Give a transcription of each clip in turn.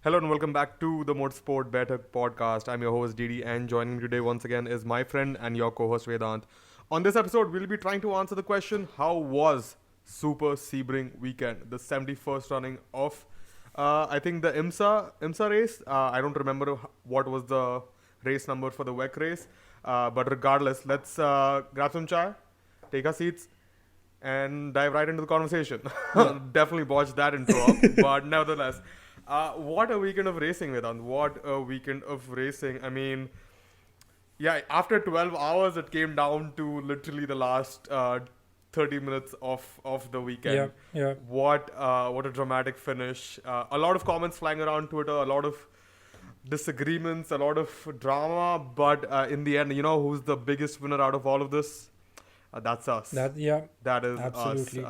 Hello and welcome back to the Motorsport Better podcast. I'm your host DD, and joining me today once again is my friend and your co-host Vedant. On this episode, we'll be trying to answer the question: how was Super Sebring weekend, the 71st running of, I think the IMSA race. I don't remember what was the race number for the WEC race, but regardless, let's grab some chai, take our seats, and dive right into the conversation. Yeah. Definitely botched that intro up, but nevertheless, what a weekend of racing, Vedant. What a weekend of racing. I mean, yeah, after 12 hours, it came down to literally the last 30 minutes of the Yeah. weekend. Yeah. What a dramatic finish. A lot of comments flying around Twitter, a lot of disagreements, a lot of drama, but in the end, you know who's the biggest winner out of all of this? That's us. Yeah. That is us. Absolutely.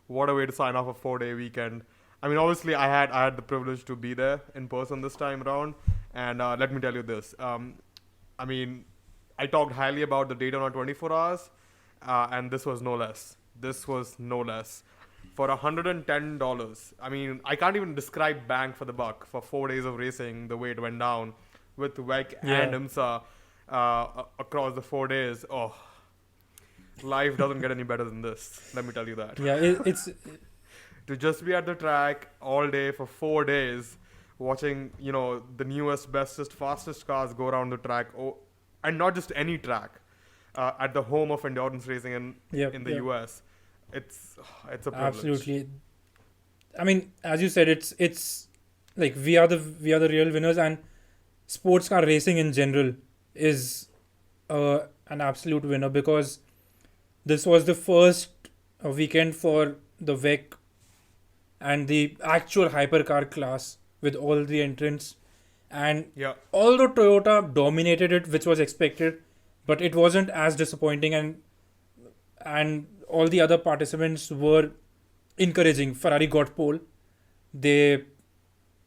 What a way to sign off a 4 day weekend. I mean, obviously, I had the privilege to be there in person this time around, and let me tell you this. I mean, I talked highly about the Daytona 24 hours, and this was no less. This was no less. For $110, I mean, I can't even describe bang for the buck for 4 days of racing the way it went down with WEC and Yeah. IMSA across the 4 days. Oh, life doesn't get any better than this. Let me tell you that. Yeah. It's To just be at the track all day for 4 days, watching the newest, bestest, fastest cars go around the track, and not just any track, at the home of endurance racing yeah. in the Yeah. US. It's it's a privilege. Absolutely. I mean, as you said, it's like we are the real winners, and sports car racing in general is an absolute winner because this was the first weekend for the WEC and the actual hypercar class with all the entrants. And Yeah, although Toyota dominated it, which was expected, but it wasn't as disappointing, and all the other participants were encouraging. Ferrari got pole. They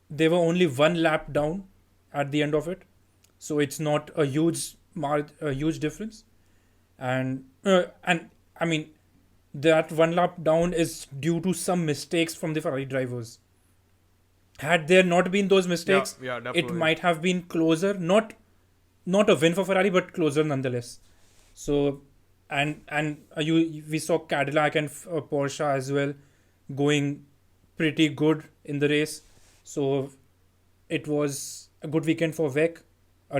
they were only one lap down at the end of it, so it's not a huge difference. And I mean that one lap down is due to some mistakes from the Ferrari drivers. Had there not been those yeah, mistakes, yeah, it definitely. might have been closer. Not a win for Ferrari, but closer nonetheless. So, and you we saw Cadillac and Porsche as well going pretty good in the race. So it was a good weekend for WEC.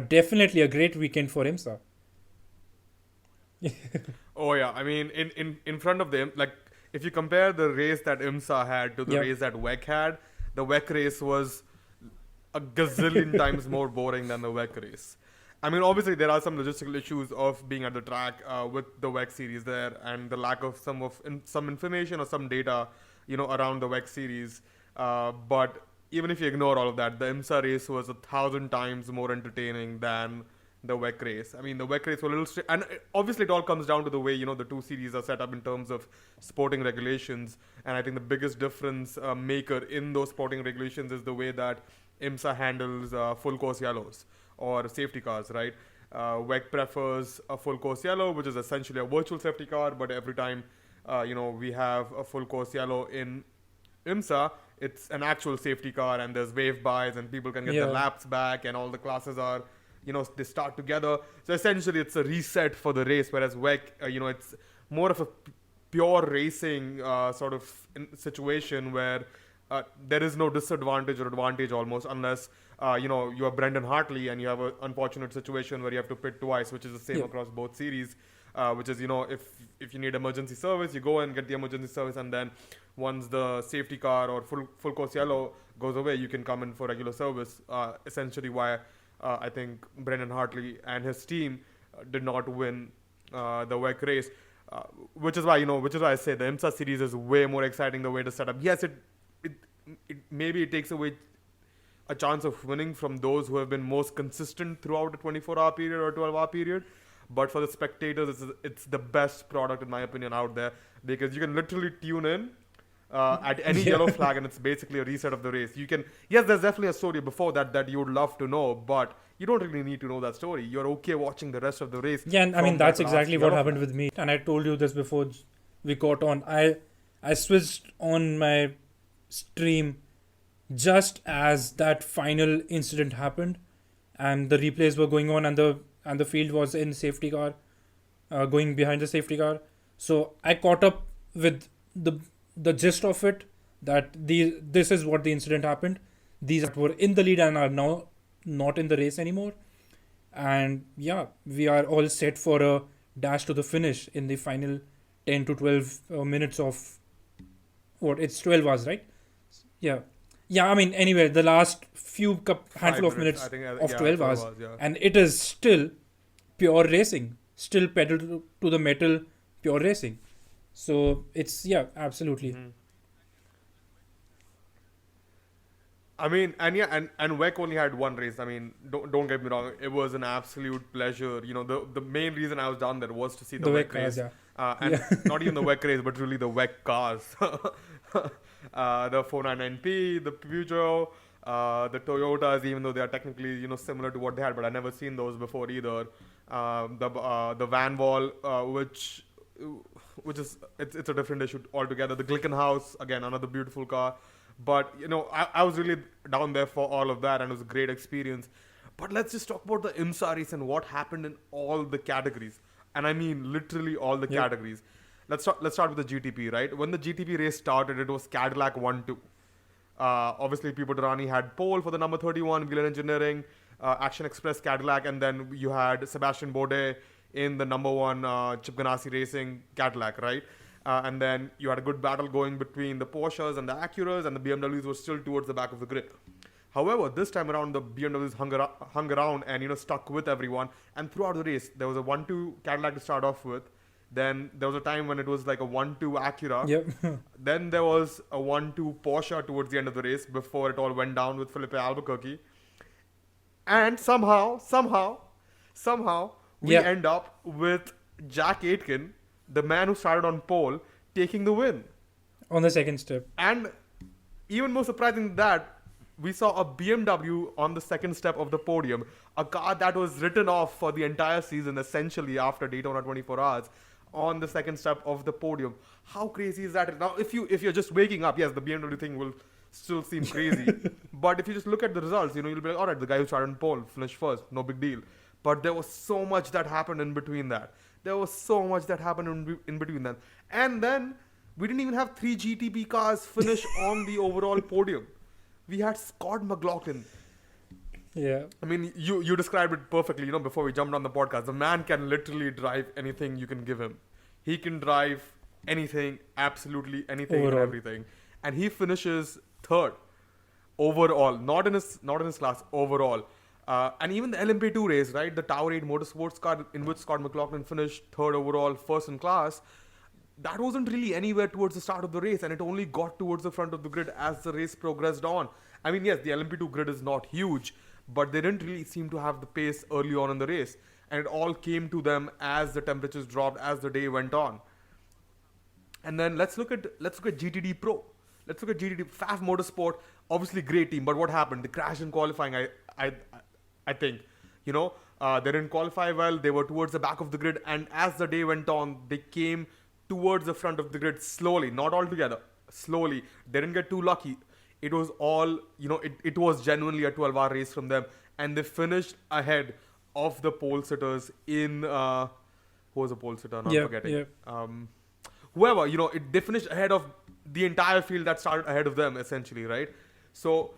Definitely a great weekend for IMSA. Oh yeah, I mean, in front of them, like if you compare the race that IMSA had to the Yep. race that WEC had, the WEC race was a gazillion times more boring than the WEC race. I mean, obviously there are some logistical issues of being at the track with the WEC series there, and the lack of some information or some data, around the WEC series. But even if you ignore all of that, the IMSA race was 1,000 times more entertaining than the WEC race. I mean, the WEC race was a little, and obviously it all comes down to the way the two series are set up in terms of sporting regulations. And I think the biggest difference maker in those sporting regulations is the way that IMSA handles full course yellows or safety cars, right? WEC prefers a full course yellow, which is essentially a virtual safety car, but every time we have a full course yellow in IMSA, it's an actual safety car, and there's wave bys, and people can get their Yeah. laps back, and all the classes are, they start together. So essentially, it's a reset for the race, whereas WEC, it's more of a pure racing sort of situation where there is no disadvantage or advantage almost, unless you are Brendan Hartley and you have an unfortunate situation where you have to pit twice, which is the same Yep. across both series. Which is, if you need emergency service, you go and get the emergency service, and then once the safety car or full course yellow goes away, you can come in for regular service. Essentially, why I think Brendan Hartley and his team did not win the WEC race, which is why I say the IMSA series is way more exciting the way to set up. Yes, it, it maybe it takes away a chance of winning from those who have been most consistent throughout a 24-hour period or 12-hour period. But for the spectators, it's the best product, in my opinion, out there, because you can literally tune in at any Yeah. yellow flag, and it's basically a reset of the race. You can, yes, there's definitely a story before that you would love to know, but you don't really need to know that story. You're okay watching the rest of the race Yeah, and I mean from that that's last exactly what yellow happened flag. with me. And I told you this before we got on. I switched on my stream just as that final incident happened, and the replays were going on, and the field was in safety car, going behind the safety car. So I caught up with the the gist of it, that this is what the incident happened. These were in the lead and are now not in the race anymore. And yeah, we are all set for a dash to the finish in the final 10 to 12 minutes of what, it's 12 hours, right? Yeah. Yeah, I mean, anyway, the last handful of 5 minutes, minutes I think. of Yeah, 12 12 hours, hours. Yeah. and it is still pure racing, still pedal to the metal, pure racing. So it's, yeah, absolutely. Mhm. I mean, and yeah, and WEC only had one race. I mean, don't get me wrong, it was an absolute pleasure. You know, the main reason I was down there was to see the The WEC WEC cars, race, yeah. and Yeah. not even the WEC race, but really the WEC cars. The 499P, the Peugeot, the Toyotas, even though they are technically similar to what they had, but I never seen those before either. The Van Wall, which is it's a different issue altogether. The Glickenhaus, again, another beautiful car. But I was really down there for all of that, and it was a great experience. But let's just talk about the IMSA race and what happened in all the categories, and I mean literally all the Yep. categories. Let's start with the GTP, right? When the GTP race started, it was Cadillac 1-2. Obviously, Pipo Durrani had pole for the number 31, Wheeler Engineering, Action Express Cadillac, and then you had Sebastian Bourdais in the number one Chip Ganassi Racing Cadillac, right? And then you had a good battle going between the Porsches and the Acuras, and the BMWs were still towards the back of the grid. However, this time around, the BMWs hung around and stuck with everyone. And throughout the race, there was a 1-2 Cadillac to start off with. Then there was a time when it was like a 1-2 Acura. Yep. Then there was a 1-2 Porsche towards the end of the race before it all went down with Felipe Albuquerque. And somehow, we Yeah. end up with Jack Aitken, the man who started on pole, taking the win. On the second step. And even more surprising than that, we saw a BMW on the second step of the podium, a car that was written off for the entire season, essentially after Daytona 24 Hours, on the second step of the podium. How crazy is that? Now, if you're just waking up, yes, the BMW thing will still seem crazy, but if you just look at the results, you'll be like, all right, the guy who started on pole finished first, no big deal. But there was so much that happened in between that. There was so much that happened in between that, and then we didn't even have three GTP cars finish on the overall podium. We had Scott McLaughlin. Yeah. I mean, you described it perfectly, before we jumped on the podcast. The man can literally drive anything you can give him. He can drive anything, absolutely anything and Overall. everything. And he finishes third overall, not in his class, overall. And even the LMP2 race, right? The Tower 8 Motorsports car in which Scott McLaughlin finished third overall, first in class, that wasn't really anywhere towards the start of the race, and it only got towards the front of the grid as the race progressed on. I mean, yes, the LMP2 grid is not huge, but they didn't really seem to have the pace early on in the race, and it all came to them as the temperatures dropped as the day went on. And then let's look at GTD Pro. Let's look at GTD FAF Motorsport. Obviously, great team, but what happened? They crashed in qualifying. I think, they didn't qualify well. They were towards the back of the grid, and as the day went on, they came towards the front of the grid slowly, not all together, slowly. They didn't get too lucky. It was all, it was genuinely a 12-hour race from them, and they finished ahead of the pole sitters in who was the pole sitter? Now I'm Yeah. forgetting. Yeah. Whoever, they finished ahead of the entire field that started ahead of them, essentially, right? So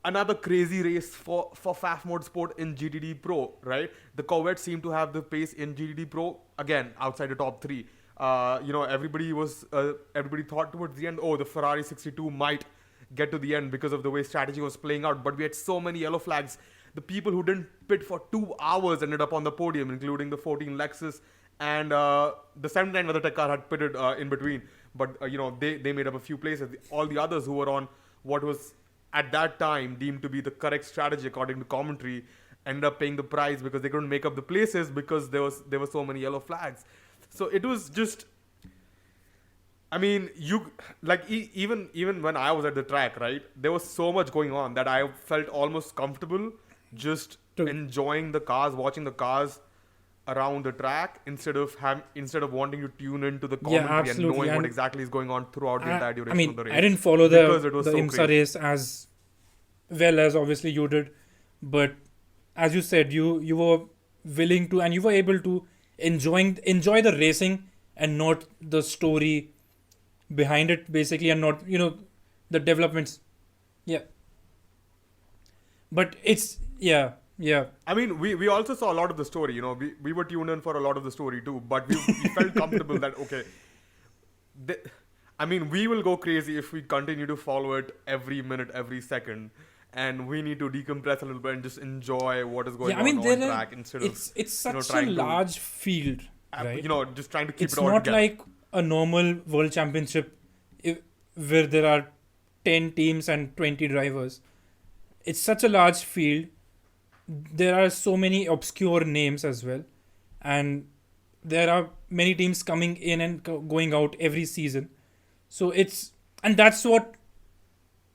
another crazy race for FAF Motorsport in GTD Pro, right? The Corvette seemed to have the pace in GTD Pro, again, outside the top three. Everybody thought towards the end, oh, the Ferrari 62 might get to the end because of the way strategy was playing out, but we had so many yellow flags. The people who didn't pit for 2 hours ended up on the podium, including the 14 Lexus and the 79 WeatherTech car had pitted in between, but they made up a few places. All the others who were on what was at that time deemed to be the correct strategy according to commentary ended up paying the price because they couldn't make up the places because there were so many yellow flags. So it was just, I mean, even when I was at the track, right, there was so much going on that I felt almost comfortable just To- enjoying the cars, watching the cars around the track instead of wanting to tune into the commentary and absolutely. knowing what And exactly is going on throughout the entire duration I mean, of the race. I didn't follow because it was the so IMSA crazy. race well as obviously you did, but as you said, you were willing to, and you were able to enjoy the racing and not the story behind it, basically, and not the developments. Yeah, but it's yeah. I mean, we also saw a lot of the story. We were tuned in for a lot of the story too, but we felt comfortable that okay, th- I mean, we will go crazy if we continue to follow it every minute, every second, and we need to decompress a little bit and just enjoy what is going Yeah, I mean on there are. track instead of It's such a trying to large field, right? just trying to keep It's it all not together. like a normal world championship where there are 10 teams and 20 drivers. It's such a large field. There are so many obscure names as well, and there are many teams coming in and going out every season. So it's, and that's what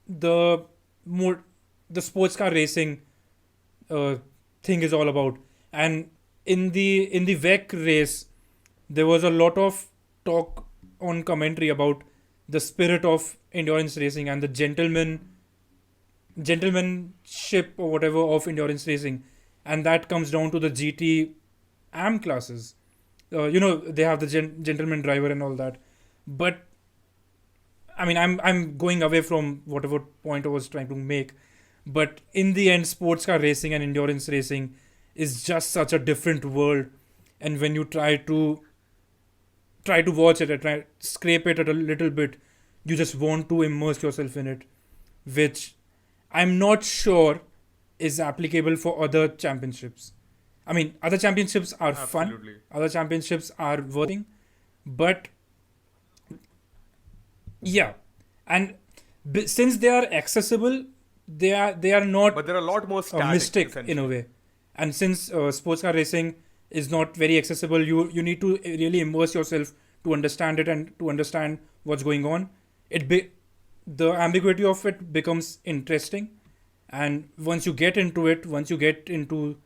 the more the sports car racing uh, thing is all about. And in the VEC race, there was a lot of talk on commentary about the spirit of endurance racing and the gentlemanship or whatever of endurance racing, and that comes down to the GT AM classes. They have the gentleman driver and all that, but I mean, I'm going away from whatever point I was trying to make, but in the end, sports car racing and endurance racing is just such a different world. And when you try to watch it and try scrape it a little bit, you just want to immerse yourself in it, which I'm not sure is applicable for other championships. I mean, other championships are fun, Absolutely. other championships are worthing, but yeah, and since they are accessible, they are not But they're a lot more a static, mistake in a essentially. way. And since sports car racing is not very accessible, you need to really immerse yourself to understand it and to understand what's going on. The ambiguity of it becomes interesting, and once you get into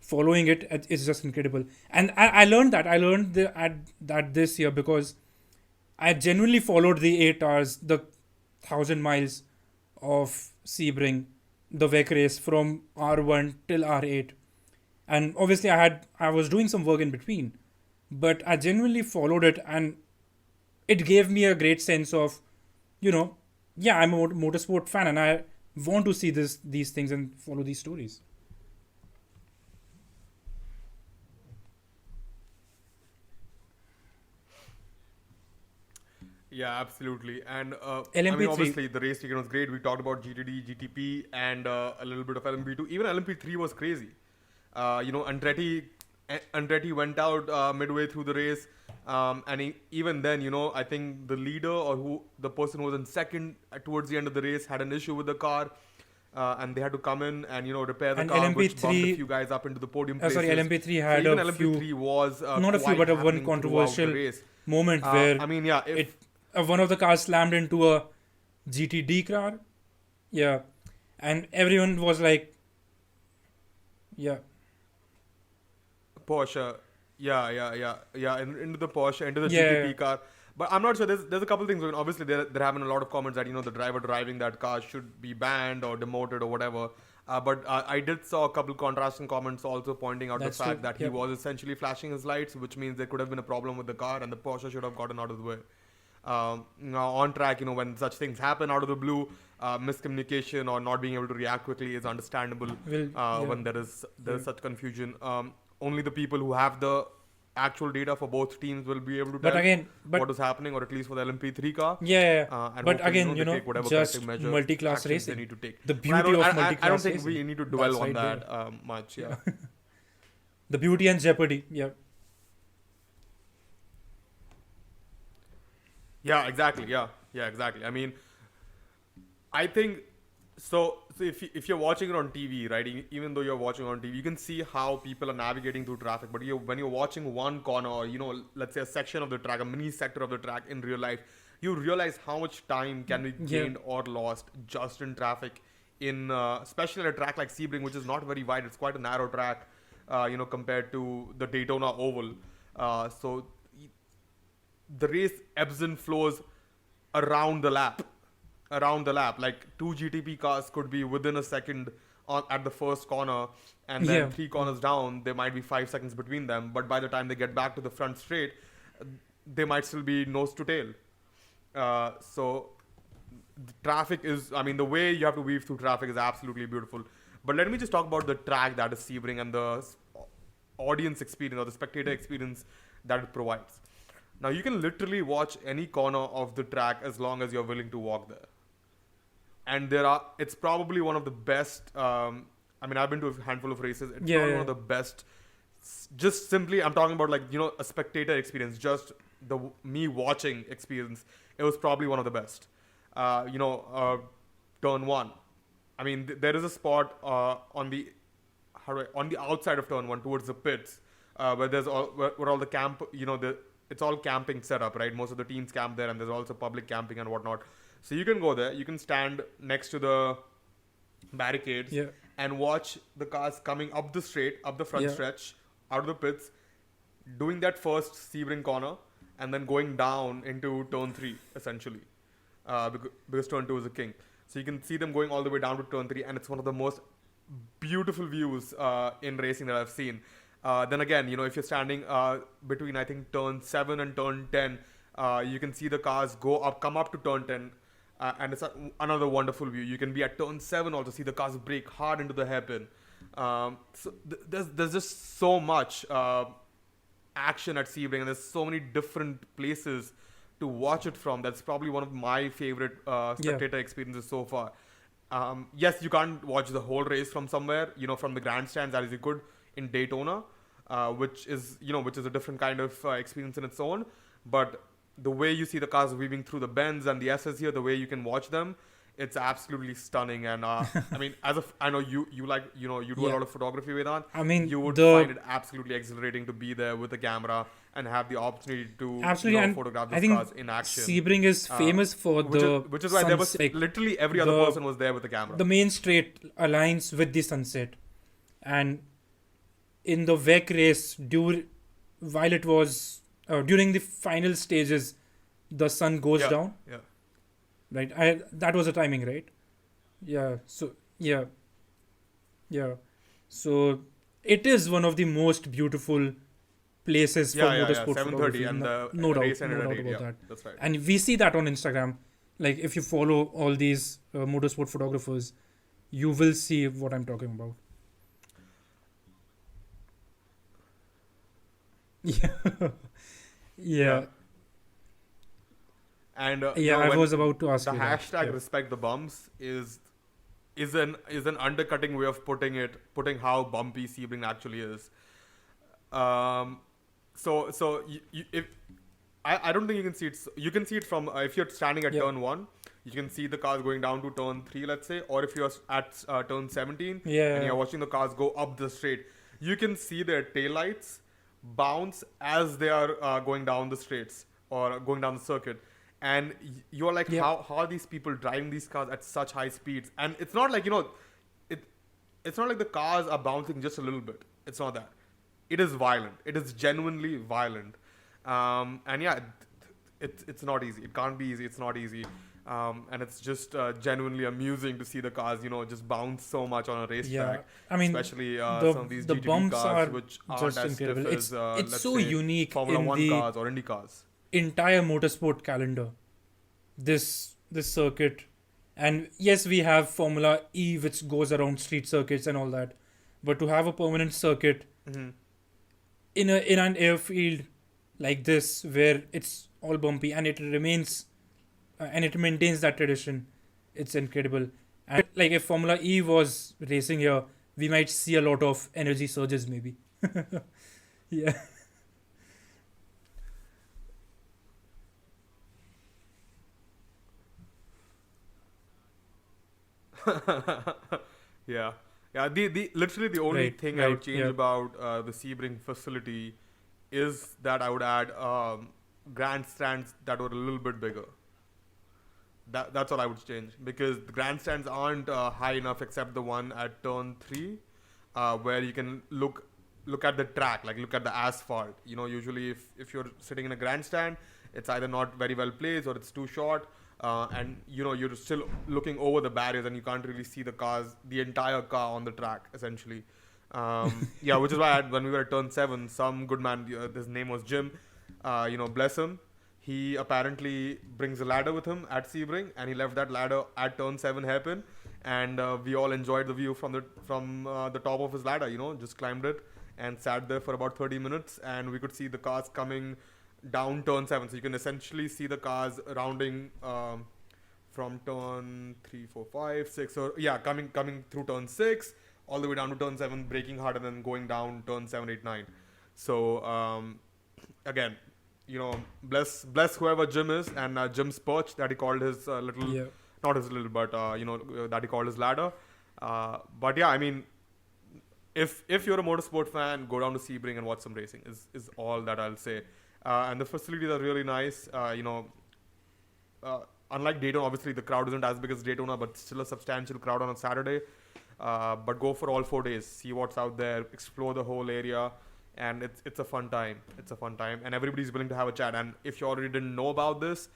following it, it's just incredible. And I learned that. I learned that this year because I genuinely followed the 8 hours, the 1,000 miles of Sebring, the VEC race from R1 till R8. And obviously I was doing some work in between, but I genuinely followed it, and it gave me a great sense of, you know, yeah, I'm a motorsport fan and I want to see these things and follow these stories. Yeah, absolutely. And I mean, LMP3, obviously, the race weekend was great. We talked about GTD, GTP, and a little bit of LMP2. Even LMP3 was crazy. Andretti went out midway through the race, and even then, I think the leader or the person who was in second towards the end of the race had an issue with the car, and they had to come in and repair the and car, which bumped a LMP3, few guys up into the podium sorry, places. LMP3 So had even a few, LMP3 was not a few, quite but a one happening throughout the controversial race. moment where I mean, yeah, it if one of the cars slammed into a GTD car. Yeah, and everyone was like, yeah, Porsche, yeah, into the Porsche, into the yeah, GTP car. But I'm not sure. There's a couple things going. Obviously, they're having a lot of comments that the driver driving that car should be banned or demoted or whatever. But I did saw a couple contrasting comments also pointing out the that's true. fact that he Yep, was essentially flashing his lights, which means there could have been a problem with the car, and the Porsche should have gotten out of the way. Now on track, when such things happen out of the blue, miscommunication or not being able to react quickly is understandable. will yeah, When there is yeah. such confusion, only the people who have the actual data for both teams will be able to But tell again, what is happening, or at least for the LMP3 car. yeah, yeah, yeah. And But hopefully, again, they take whatever corrective just measure multi-class actions they racing. need to take. The But beauty of I don't multi-class think we racing. need to dwell That's on right there. that much. Yeah, Yeah. the beauty and jeopardy. Yeah, Yeah, exactly. Yeah, exactly. I mean, I think so. So if you're watching it on TV, right? Even though you're watching on TV, you can see how people are navigating through traffic. But when you're watching one corner, or let's say a section of the track, a mini sector of the track in real life, you realize how much time can be yeah, gained or lost just in traffic. Especially at a track like Sebring, which is not very wide, it's quite a narrow track, compared to the Daytona Oval. So the race ebbs and flows around the lap, around the lap. Like two GTP cars could be within a second at the first corner, and then Yeah. three corners down, there might be 5 seconds between them. But by the time they get back to the front straight, uh, they might still be nose to tail. So the traffic is, I mean, the way you have to weave through traffic is absolutely beautiful. But let me just talk about the track that is Sebring and the audience experience or the spectator experience that it provides. Now you can literally watch any corner of the track as long as you're willing to walk there. And it's probably one of the best. I mean, I've been to a handful of races. It's Yeah, probably yeah. one of the best. Just simply, I'm talking about, like, a spectator experience. Just the me watching experience. It was probably one of the best. Turn one. I mean, there is a spot on the outside of turn one towards the pits, where where all the camp, it's all camping setup, right? Most of the teams camp there, and there's also public camping and whatnot. So you can go there. You can stand next to the barricades Yeah. and watch the cars coming up the straight, up the front Yeah. stretch, out of the pits, doing that first Sebring corner, and then going down into turn three, essentially, because turn two is a king. So you can see them going all the way down to turn three, and it's one of the most beautiful views in racing that I've seen. Then again, if you're standing between, I think, turn 7 and turn 10, you can see the cars come up to turn 10, and it's another wonderful view. You can be at turn 7 also, see the cars brake hard into the hairpin. There's just so much action at Sebring, and there's so many different places to watch it from. That's probably one of my favorite spectator experiences so far. Yes, you can't watch the whole race from somewhere, from the grandstands as you could in Daytona, which is a different kind of experience in its own. But the way you see the cars weaving through the bends and the S's here, the way you can watch them, it's absolutely stunning. And I mean, I know you like, you do a Yeah. lot of photography, Vedant. I mean, You would the find it absolutely exhilarating to be there with a camera and have the opportunity to absolutely, and photograph I these think cars in action. Sebring is famous for Which is why there was sunset. literally every other the- person was there with the camera. The main straight aligns with the sunset, and in the WEC race, while it was during the final stages, the sun goes Yeah, down. yeah. Right, that was the timing, right? Yeah. So yeah, yeah. So it is one of the most beautiful places for motorsport 7:30, photography. and no doubt, race ended no at doubt 8. about Yeah, that. that's right. And we see that on Instagram. Like, if you follow all these motorsport photographers, you will see what I'm talking about. Yeah. Yeah. And Yeah, I when was about to ask the you that. hashtag Yeah. respect the bumps is an undercutting way of putting how bumpy Sebring actually is. So if I don't think you can see it. You can see it from if you're standing at Yeah. turn 1, you can see the cars going down to turn 3, let's say, or if you're at turn 17 Yeah. and you're watching the cars go up the straight, you can see their taillights bounce as they are going down the straights or going down the circuit. And you're like, Yeah. how are these people driving these cars at such high speeds? And it's not like, it's not like the cars are bouncing just a little bit. It's not that. It is violent. It is genuinely violent. And yeah, it's not easy. It can't be easy. It's not easy. And it's just genuinely amusing to see the cars, just bounce so much on a racetrack. I mean, especially the- some of these the GTD bumps cars, are which aren't just as incredible. stiff It's- as, it's let's so say, unique Formula in 1 the- cars or Indy cars. entire motorsport calendar. This circuit, and yes, we have Formula E, which goes around street circuits and all that, but to have a permanent circuit Mm-hmm. in an airfield like this, where it's all bumpy and it remains and it maintains that tradition, it's incredible. And like, if Formula E was racing here, we might see a lot of energy surges, maybe. Yeah. Yeah. Yeah, the literally the only Right, thing I would right, change yeah. about the Sebring facility is that I would add grandstands that were a little bit bigger. That's all I would change, because the grandstands aren't high enough, except the one at turn 3, where you can look at the track, like look at the asphalt. Usually if you're sitting in a grandstand, it's either not very well placed or it's too short. and you're still looking over the barriers and you can't really see the entire car on the track essentially. Yeah, which is why when we were at turn 7, some good man, his name was Jim, bless him. He apparently brings a ladder with him at Sebring, and he left that ladder at turn 7 hairpin, and we all enjoyed the view from the top of his ladder. Just climbed it and sat there for about 30 minutes, and we could see the cars coming down turn 7. So you can essentially see the cars rounding from turn 3, 4, 5, 6, or yeah, coming through turn 6 all the way down to turn 7, braking hard, and then going down turn 7, 8, 9. So again, bless whoever Jim is, and Jim's perch that he called his little, Yeah. not his little, but that he called his ladder. But yeah, I mean, if you're a motorsport fan, go down to Sebring and watch some racing. Is all that I'll say. And the facilities are really nice. Unlike Daytona, obviously the crowd isn't as big as Daytona, but still a substantial crowd on a Saturday. But go for all 4 days, see what's out there, explore the whole area, and it's a fun time. It's a fun time, and everybody's willing to have a chat. And if you already didn't know about this,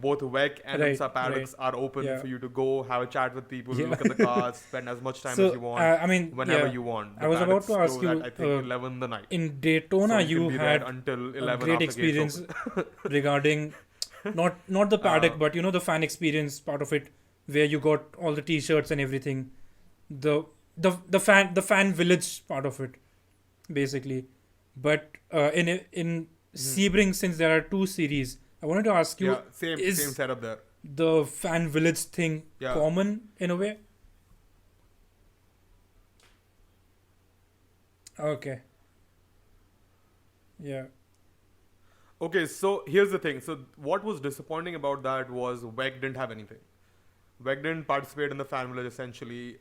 both WEC and Right, IMSA paddocks are open Yeah. for you to go have a chat with people, Yeah. look at the cars, spend as much time So, as you want, I mean, whenever yeah, you want. I was about paddocks to ask close you, at, I think 11 the night. in Daytona, So you can be there had until a 11 great after gates experience open. regarding not the paddock, Uh, but the fan experience part of it, where you got all the T-shirts and everything, the fan village part of it, basically. But in Sebring, since there are 2 series, I wanted to ask you: Yeah, same is setup there. the fan village thing Yeah. common in a way? Okay. Yeah. Okay, so here's the thing. So what was disappointing about that was WEC didn't have anything. WEC didn't participate in the fan village essentially.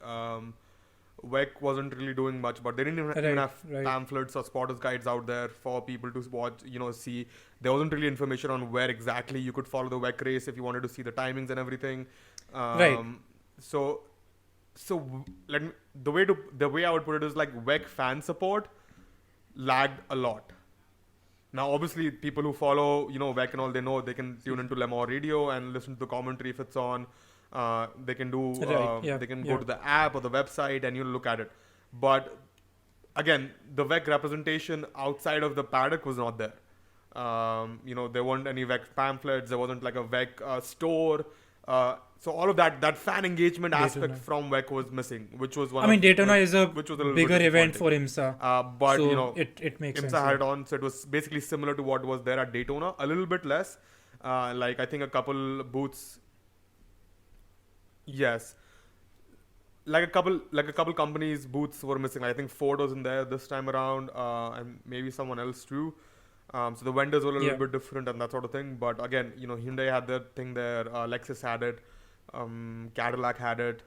WEC wasn't really doing much, but they didn't even have Right. pamphlets or spotters guides out there for people to watch, see. There wasn't really information on where exactly you could follow the WEC race if you wanted to see the timings and everything. Right. So the way I would put it is like WEC fan support lagged a lot. Now, obviously, people who follow, WEC and all, they know they can tune into Le Mans Radio and listen to the commentary if it's on. They can do, Right, yeah, they can yeah. go to the app or the website and look at it. But again, the WEC representation outside of the paddock was not there. There weren't any WEC pamphlets. There wasn't like a WEC store. So all of that fan engagement aspect Daytona. from WEC was missing, which was one. I mean, Daytona is a which was a little bigger bit event disappointing. for IMSA, But so it makes sense. IMSA had it on, so it was basically similar to what was there at Daytona, a little bit less. Like I think a couple booths. Yes, like a couple companies' booths were missing. I think Ford was in there this time around, and maybe someone else too. So the vendors were a little Yeah. bit different and that sort of thing. But again, Hyundai had their thing there, Lexus had it, Cadillac had it,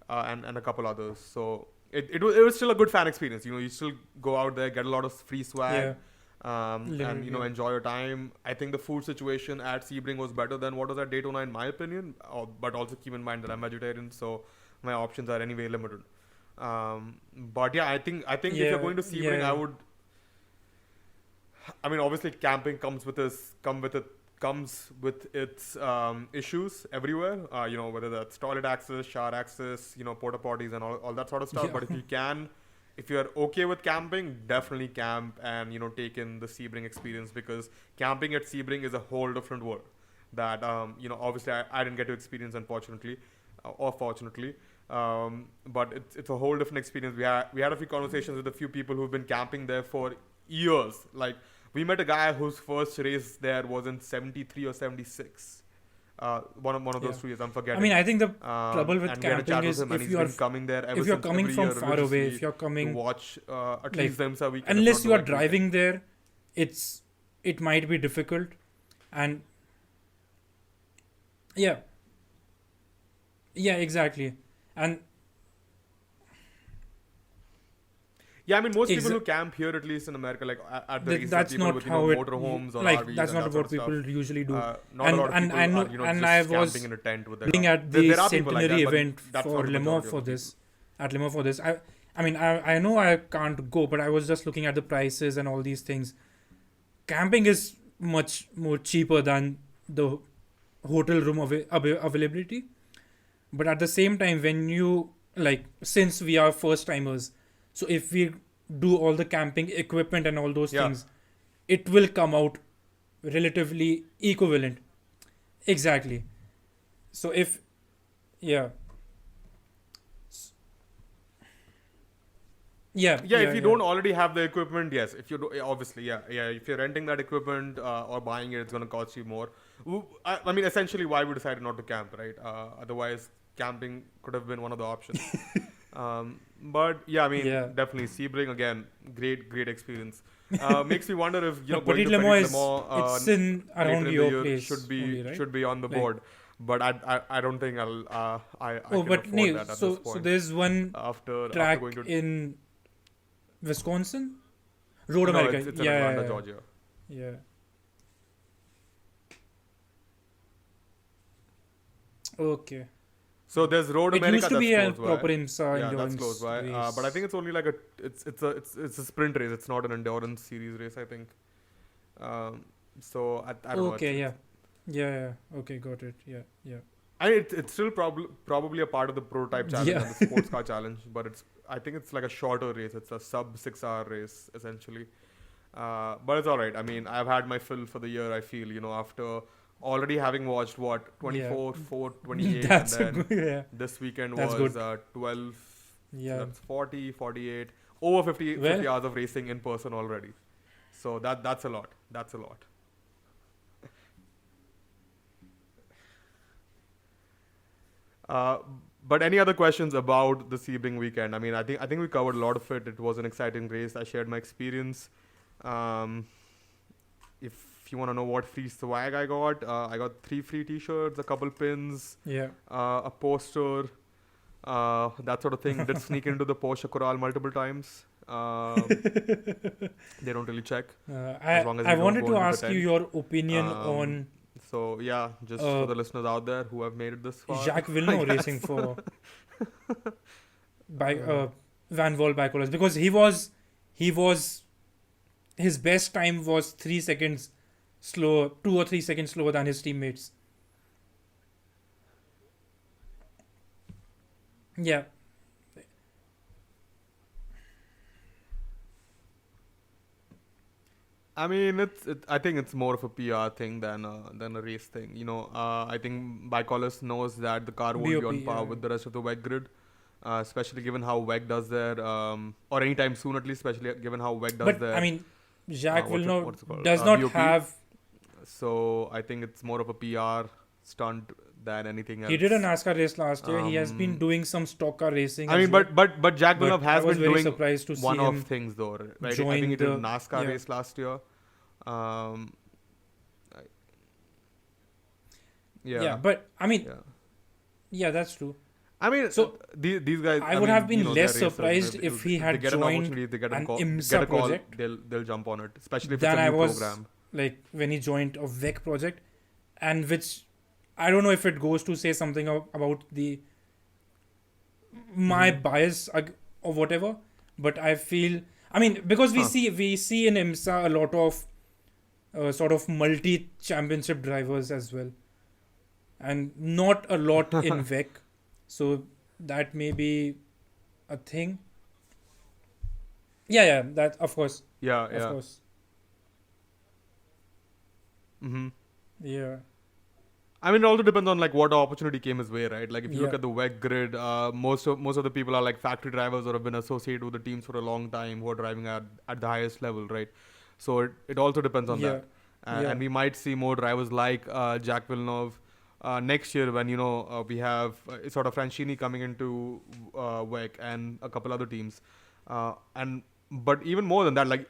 and a couple others. So it was still a good fan experience. You still go out there, get a lot of free swag, and Literally, yeah. enjoy your time. I think the food situation at Sebring was better than what was at Daytona in my opinion. But also keep in mind that I'm vegetarian, so my options are anyway limited. But yeah, I think if Yeah, you're going to Sebring, yeah. I would. I mean, obviously, camping comes with its issues everywhere. Whether that's toilet access, shower access, porta potties, and all that sort of stuff. Yeah. But if you're okay with camping, definitely camp and take in the Sebring experience, because camping at Sebring is a whole different world that obviously I didn't get to experience, unfortunately, or fortunately. But it's a whole different experience. We had a few conversations with a few people who've been camping there for years. Like, we met a guy whose first race there was in 73 or 76. One of those 2 years, I'm forgetting. I mean, I think the Um, trouble with and we had a chat camping with is him, and if he's you are been coming there ever if you're since coming every from year far away, religiously if you're coming to watch at like, least the IMSA weekend, if unless not you the are WEC driving there, it might be difficult, and yeah, exactly, and Yeah, I mean, most people Exa- who camp here, at least in America, like at the races, that's people not with how it motorhomes or like RVs that's and not that sort what of stuff. people usually do. Not And- a lot of and people I know- are and just I was camping in a tent with their looking car. at the There are people like centenary that, but event that's for not the Le Mans majority for of the this. At Le Mans for this, I mean, I know I can't go, but I was just looking at the prices and all these things. Camping is much more cheaper than the hotel room availability. But at the same time, when you like, since we are first timers, so if we do all the camping equipment and all those Yeah. things, it will come out relatively equivalent. Exactly. So if yeah, yeah, Yeah, yeah, if you yeah. don't already have the equipment, yes. If you do, obviously, yeah. If you're renting that equipment or buying it, it's gonna cost you more. I mean, essentially, why we decided not to camp, right? Otherwise, camping could have been one of the options. But yeah, I mean, Yeah. definitely Sebring again, great experience. Makes me wonder if No, going Petit to Le Petit Mans Le is Mans it's in later around in the your year place only, right? should be on the Like, board. But I don't think I oh, can but afford no, that at this so point. there's one After going track to in Wisconsin, Road no, America. it's in Atlanta, Yeah, Georgia. yeah. Okay. So there's Road It used America to that's be a close by. proper IMSA Yeah, that's close endurance by. But I think race. it's only like it's a sprint race. It's not an endurance series race. I think. So I don't know. Okay, yeah. Yeah, yeah. Okay, got it. Yeah, yeah. It's still probably a part of the prototype challenge Yeah. and the sports car challenge, but I think it's like a shorter race. It's a sub 6 hour race essentially. But it's all right. I mean, I've had my fill for the year. I feel after already having watched what Yeah. 24, 4, 28, and That's a then good, yeah. this weekend That's was good. 12. So Yeah. that's 40, 48, over 50, Well, 50 hours of racing in person already. So that's a lot. That's a lot. Uh, but any other questions about the Sebring weekend? I mean, I think we covered a lot of it. It was an exciting race. I shared my experience. Um, if you want to know what free swag I got 3 free T-shirts, a couple pins, yeah. a poster, that sort of thing. Did sneak into the Porsche Corral multiple times. They don't really check as long as I you don't wanted go to into the ask you tent. your opinion Um, on so yeah, just for uh, the listeners out there who have made it this far, Jacques I Villeneuve racing guess. for by Uh, Van Wall bicolors, because he was his best time was 3 seconds slower, 2 or 3 seconds slower than his teammates. Yeah, I mean, I think it's more of a PR thing than a race thing. I think Bicollis knows that the car won't be BOP. on par Yeah, with the rest of the WEC grid, especially given how WEC does their or anytime soon at least, especially given how WEC does but I their mean, Jacques Villeneuve what's it called does not BOP. have. So I think it's more of a PR stunt than anything He did a else. NASCAR race last year. He has been Um, doing some stock car racing I as mean, well. but Jack Villeneuve But I has was been very doing surprised to see one-off him things though, right? I think join he did a the. NASCAR Yeah, race last year. Um, I- yeah. yeah, But I mean, yeah. yeah, that's true. I mean, So these guys. I I would mean, have been they're less racers. surprised if he If they had get an joined opportunity, if they get an get IMSA a call, project they'll jump on it. Especially if it's than a I new was program. like when he joined a VEC project, and which I don't know if it goes to say something about the my Mhm. bias or whatever, but I feel, I mean, because we Huh. see in IMSA a lot of sort of multi championship drivers as well, and not a lot in VEC, so that may be a thing. Yeah, that Yeah, of yeah. course, Mm-hmm. yeah, I mean, it also depends on like what opportunity came his way, right? Like if you look yeah, at the WEC grid, most of the people are like factory drivers or have been associated with the teams for a long time who are driving at the highest level, right? So it also depends on yeah, that, yeah, and we might see more drivers like Jack Villeneuve next year when we have sort of Franchini coming into WEC and a couple other teams, and but even more than that, like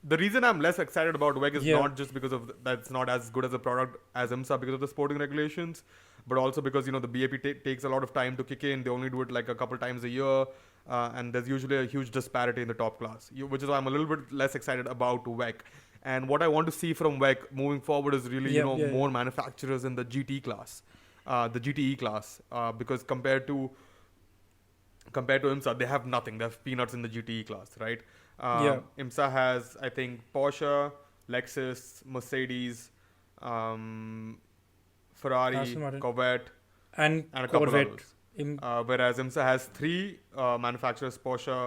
the reason I'm less excited about WEG is yeah, not just because of that's not as good as a product as IMSA because of the sporting regulations, but also because the BAP takes a lot of time to kick in. They only do it like a couple times a year, and there's usually a huge disparity in the top class, which is why I'm a little bit less excited about WEG. And what I want to see from WEG moving forward is really yeah, yeah, yeah. more manufacturers in the GT class, the GTE class, because compared to IMSA, they have nothing. They have peanuts in the GTE class, right? Yeah. IMSA has, I think, Porsche, Lexus, Mercedes, um, Ferrari, Aston Martin. Corvette, And and a couple Corvette. others. Im- Whereas IMSA has three manufacturers: Porsche,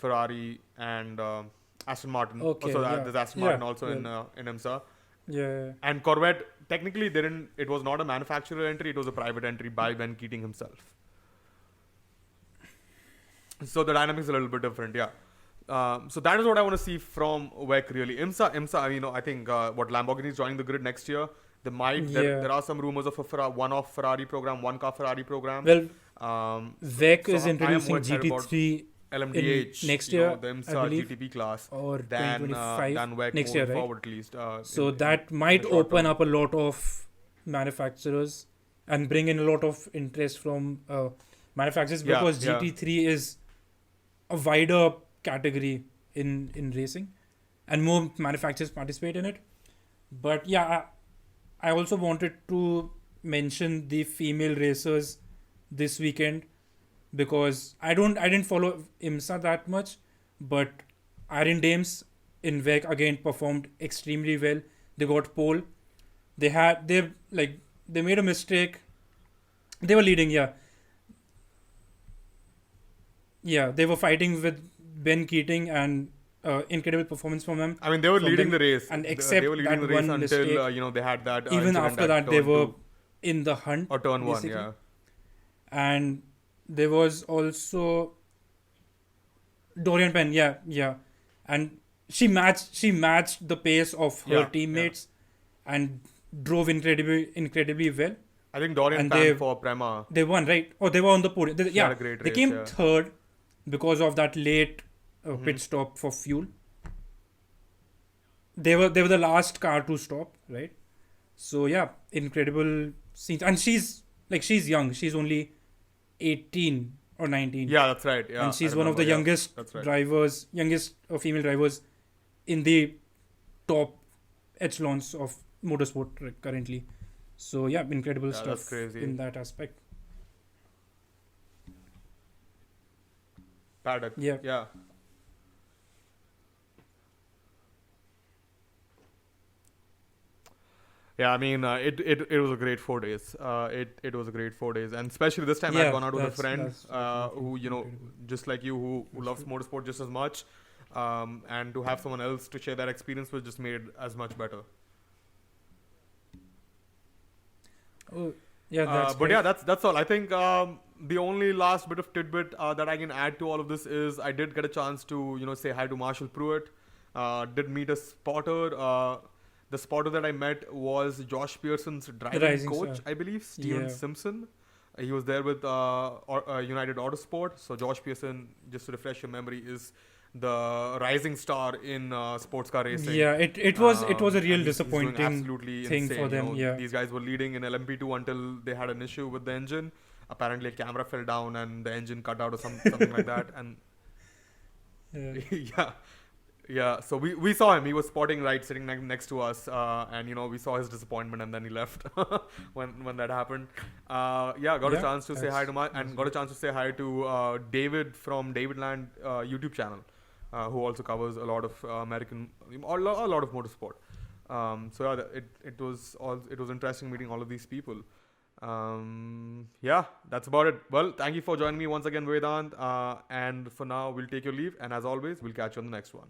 Ferrari, and Aston Martin. Okay, Also, yeah. there's Aston Yeah, Martin also yeah. in IMSA. yeah. And Corvette technically didn't. It was not a manufacturer entry; it was a private entry by Ben Keating himself. So the dynamics are a little bit different, yeah. So that is what I want to see from WEC really. IMSA. I mean, I think what Lamborghini is joining the grid next year. They might. Yeah. There are some rumors of a one-off Ferrari program, one-car Ferrari program. Well, I VEC is am more introducing excited about GT3 LMDH next you know, year, the I IMSA believe, GTP class, or than 2025 WEC next moving year, right? forward at least. So in that the might short open term. up a lot of manufacturers and bring in a lot of interest from manufacturers, Yeah, because yeah. GT3 is a wider category in racing, and more manufacturers participate in it. But yeah, I also wanted to mention the female racers this weekend, because I didn't follow IMSA that much, but Iron Dames in WEC again performed extremely well. They got pole. They made a mistake. They were leading, yeah. Yeah, they were fighting with Ben Keating, and incredible performance from them. I mean, they were from leading them. the race. And They except were leading that the race one until mistake, they had that even incident after at that, they turn were two, in the hunt. or turn one, basically. yeah. And there was also Dorian Penn, yeah, and she matched the pace of her Yeah, teammates, and drove incredibly well. I think Dorian And Pan for Prema. They won, right? Oh, they were on the podium. She had a great They race, came yeah. third because of that late Mhm. pit stop for fuel. They were the last car to stop, right? So yeah, incredible scenes. And she's young. She's only 18 or 19. Yeah, that's right. Yeah, And she's I one of the remember, yeah, youngest that's right. drivers, youngest female drivers in the top echelons of motorsport currently. So yeah, incredible Yeah, that's stuff crazy. in that aspect. Paddock. Yeah. Yeah. Yeah, I mean, it was a great 4 days. It was a great 4 days, and especially this time I'd Yeah, gone out with a that's- friend that's who incredible. just like you, who That's loves true. motorsport just as much, and to have someone else to share that experience with just made it as much better. Oh, yeah, that's But great. yeah, that's all. I think the only last bit of tidbit that I can add to all of this is I did get a chance to say hi to Marshall Pruitt. Did meet a spotter. The spotter that I met was Josh Pearson's driving Rising coach, star. I believe, Steven Yeah. Simpson. He was there with United Autosport. So Josh Pearson, just to refresh your memory, is the rising star in sports car racing. Yeah, it was a And real he's doing disappointing absolutely thing insane. for them. Yeah. These guys were leading in LMP2 until they had an issue with the engine. Apparently, a camera fell down and the engine cut out or something like that. And Yeah. yeah. So we saw him. He was spotting right, sitting next to us, and we saw his disappointment, and then he left when that happened. Yeah, got a Yeah, chance to say hi to that's and got a chance to say hi to David from Davidland YouTube channel, who also covers a lot of American, a lot of motorsport. So yeah, it was interesting meeting all of these people. Yeah, that's about it. Well, thank you for joining me once again, Vedant. And for now, we'll take your leave. And as always, we'll catch you on the next one.